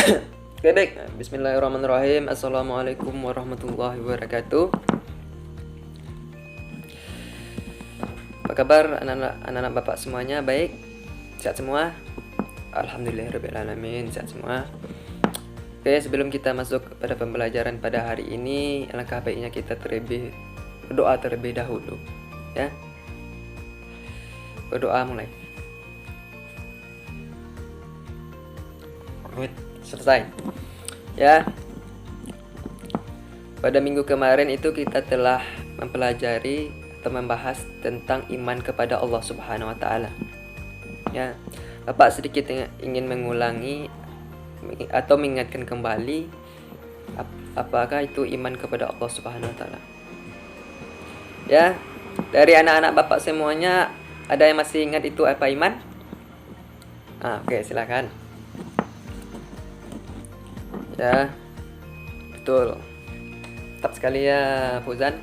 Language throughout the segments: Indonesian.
Oke, baik. Bismillahirrahmanirrahim. Assalamualaikum warahmatullahi wabarakatuh. Apa kabar anak-anak bapak semuanya? Baik? Sehat semua? Alhamdulillahirrahmanirrahim, sehat semua. Oke, sebelum kita masuk pada pembelajaran pada hari ini, alangkah baiknya kita berdoa terlebih dahulu, ya. Berdoa mulai. Selesai. Ya. Pada minggu kemarin itu kita telah mempelajari atau membahas tentang iman kepada Allah Subhanahu wa taala. Ya. Bapak sedikit ingin mengulangi atau mengingatkan kembali apakah itu iman kepada Allah Subhanahu wa taala. Ya. Dari anak-anak Bapak semuanya, ada yang masih ingat itu apa iman? Oke, silakan. Ya, betul. Tetap sekali ya, Fuzan.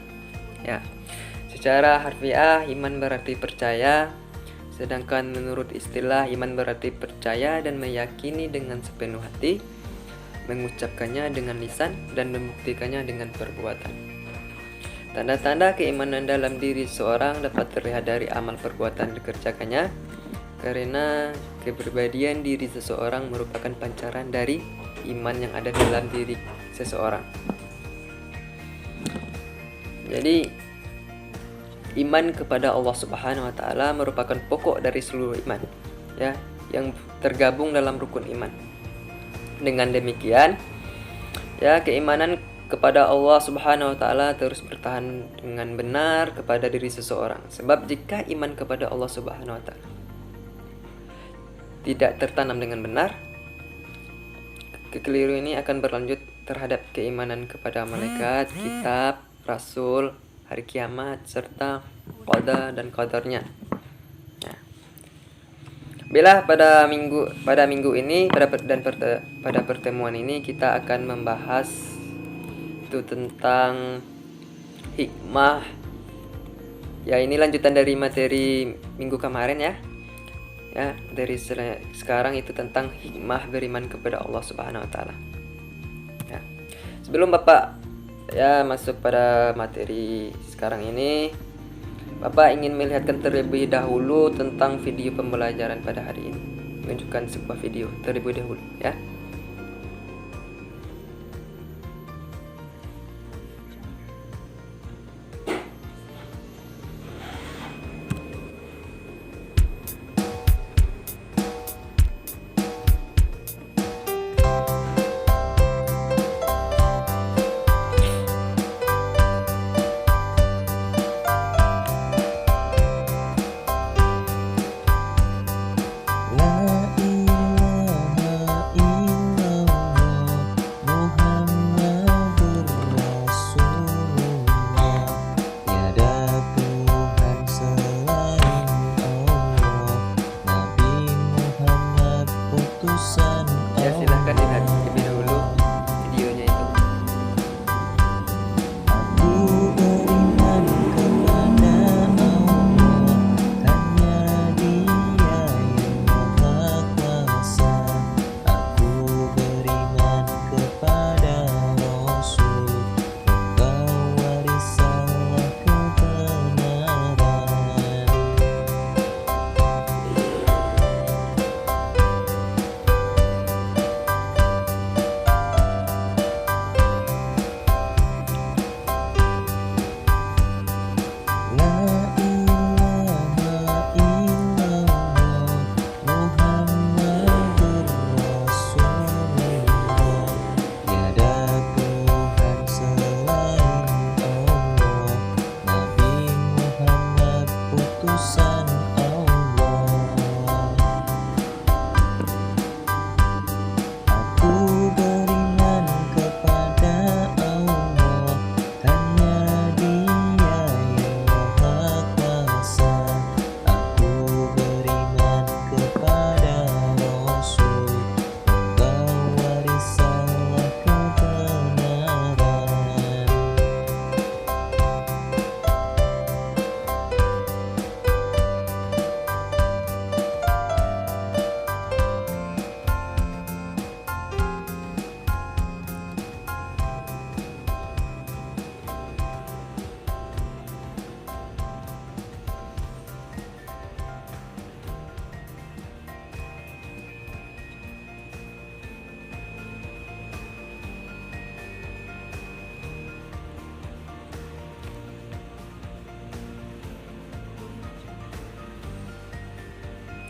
Ya, secara harfiah iman berarti percaya, sedangkan menurut istilah iman berarti percaya dan meyakini dengan sepenuh hati, mengucapkannya dengan lisan dan membuktikannya dengan perbuatan. Tanda-tanda keimanan dalam diri seorang dapat terlihat dari amal perbuatan dikerjakannya, karena kepribadian diri seseorang merupakan pancaran dari iman yang ada dalam diri seseorang. Jadi iman kepada Allah Subhanahu wa taala merupakan pokok dari seluruh iman, ya, yang tergabung dalam rukun iman. Dengan demikian, ya, keimanan kepada Allah Subhanahu wa taala terus bertahan dengan benar kepada diri seseorang. Sebab jika iman kepada Allah Subhanahu wa taala tidak tertanam dengan benar, kekeliruan ini akan berlanjut terhadap keimanan kepada malaikat, kitab, rasul, hari kiamat, serta qada dan qadarnya. Nah, bila pada minggu ini pada pertemuan ini kita akan membahas itu tentang hikmah. Ya, ini lanjutan dari materi minggu kemarin ya. Ya, dari sekarang itu tentang hikmah beriman kepada Allah Subhanahu wa taala. Ya. Sebelum Bapak ya masuk pada materi sekarang ini, Bapak ingin melihatkan terlebih dahulu tentang video pembelajaran pada hari ini. Menunjukkan sebuah video terlebih dahulu, ya. La ilaha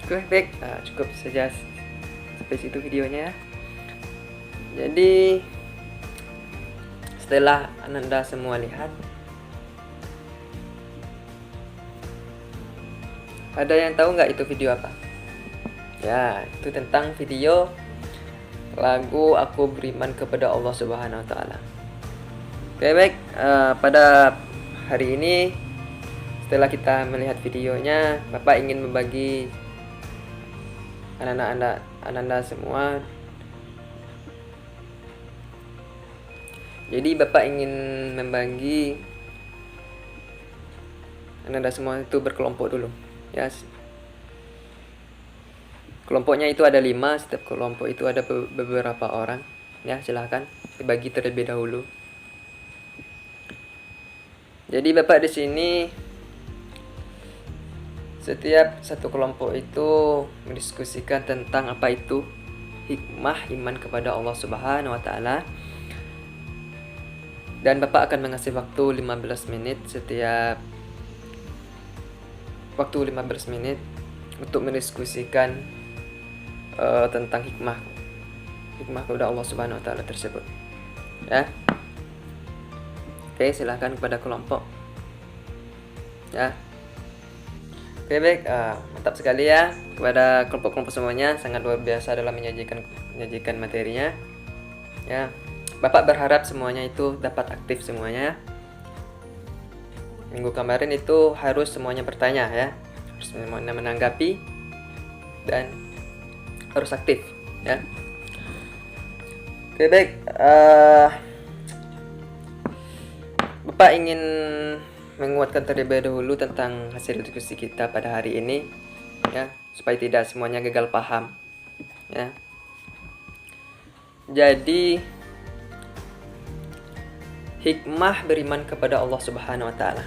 Oke, baik, cukup saja sampai situ videonya ya. Jadi setelah Anda semua lihat, ada yang tahu nggak itu video apa? Ya, itu tentang video lagu Aku Beriman Kepada Allah Subhanahu Wa Taala. Oke, baik, pada hari ini setelah kita melihat videonya, Bapak ingin membagi anak-anak semua. Jadi Bapak ingin membagi anak-anak semua itu berkelompok dulu ya. Kelompoknya itu ada 5, setiap kelompok itu ada beberapa orang ya. Silahkan dibagi terlebih dahulu. Jadi Bapak di sini setiap satu kelompok itu mendiskusikan tentang apa itu hikmah iman kepada Allah Subhanahu Wa Taala. Dan Bapak akan mengasih waktu 15 menit setiap waktu 15 menit untuk mendiskusikan tentang hikmah kepada Allah Subhanahu Wa Taala tersebut ya. Oke, silahkan kepada kelompok ya. Oke, baik, mantap sekali ya kepada kelompok-kelompok semuanya, sangat luar biasa dalam menyajikan materinya ya. Bapak berharap semuanya itu dapat aktif semuanya. Minggu kemarin itu harus semuanya bertanya ya, harus semuanya menanggapi dan harus aktif ya. Oke, baik, Bapak ingin menguatkan terlebih dahulu tentang hasil diskusi kita pada hari ini ya, supaya tidak semuanya gagal paham ya. Jadi hikmah beriman kepada Allah Subhanahu Wa Taala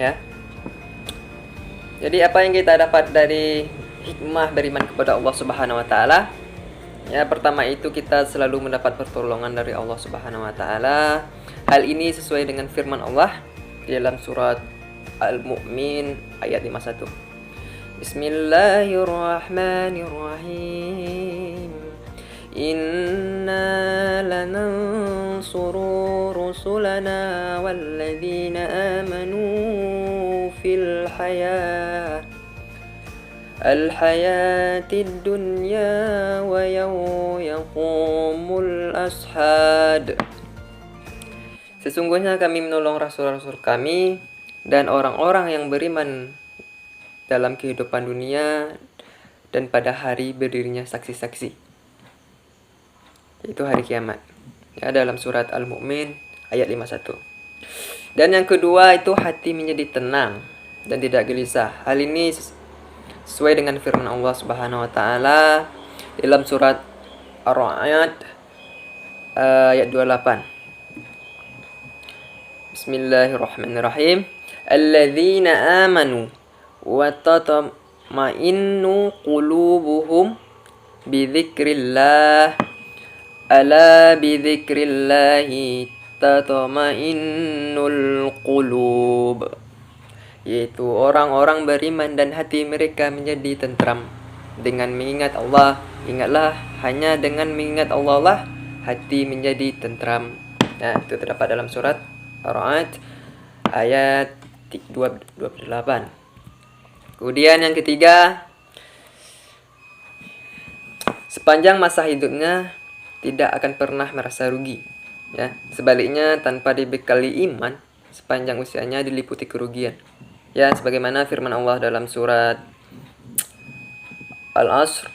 ya. Jadi apa yang kita dapat dari hikmah beriman kepada Allah Subhanahu Wa Taala ya? Pertama itu kita selalu mendapat pertolongan dari Allah Subhanahu Wa Taala. Hal ini sesuai dengan firman Allah di dalam surat Al-Mu'min ayat 51. Bismillahirrahmanirrahim. Inna lanansuru rusulana walladzina amanu fil hayatid dunya wa yawma yaqumul ashhad. Sesungguhnya kami menolong rasul-rasul kami dan orang-orang yang beriman dalam kehidupan dunia dan pada hari berdirinya saksi-saksi, yaitu hari kiamat ya, dalam surat Al-Mu'min ayat 51. Dan yang kedua itu hati menjadi tenang dan tidak gelisah. Hal ini sesuai dengan firman Allah Subhanahu Wa Taala dalam surat Ar-Ra'd ayat 28. Bismillahirrahmanirrahim. Alladzina amanu wa tatma'innu qulubuhum bidzikrillah. Ala bidzikrillahi tatma'innul qulub. Yaitu orang-orang beriman dan hati mereka menjadi tentram dengan mengingat Allah. Ingatlah, hanya dengan mengingat Allah lah hati menjadi tentram. Nah, itu terdapat dalam surat Ar-Ra'd ayat 28. Kemudian yang ketiga, sepanjang masa hidupnya tidak akan pernah merasa rugi ya. Sebaliknya, tanpa dibekali iman, sepanjang usianya diliputi kerugian ya, sebagaimana firman Allah dalam surat Al-Asr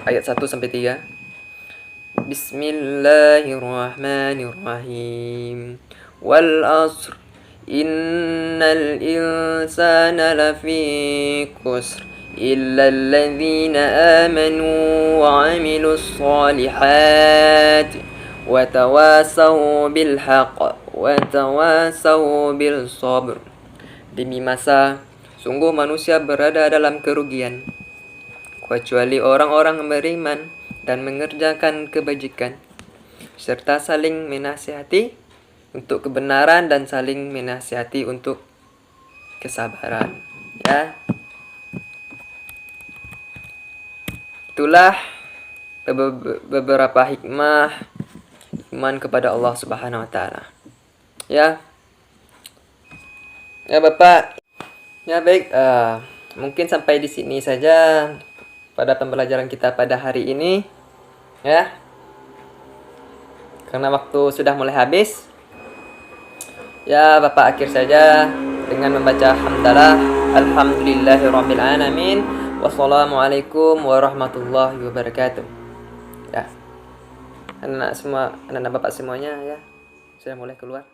ayat 1 sampai 3. Bismillahirrahmanirrahim. Wal asr innal insana lafi khusr illa alladzina amanu wa 'amilus shalihat wa tawasaw bil haqq wa tawasaw bil sabr. Demi masa, sungguh manusia berada dalam kerugian kecuali orang-orang yang beriman dan mengerjakan kebajikan serta saling menasihati untuk kebenaran dan saling menasihati untuk kesabaran ya. itulah beberapa hikmah iman kepada Allah Subhanahu wa taala. Ya. Ya Bapak. Ya baik, mungkin sampai di sini saja pada pembelajaran kita pada hari ini. Ya. Karena waktu sudah mulai habis. Ya, Bapak akhir saja dengan membaca hamdalah alhamdulillahirabbil alamin. Wassalamualaikum warahmatullahi wabarakatuh. Ya. Anak-anak Bapak semuanya ya sudah mulai keluar.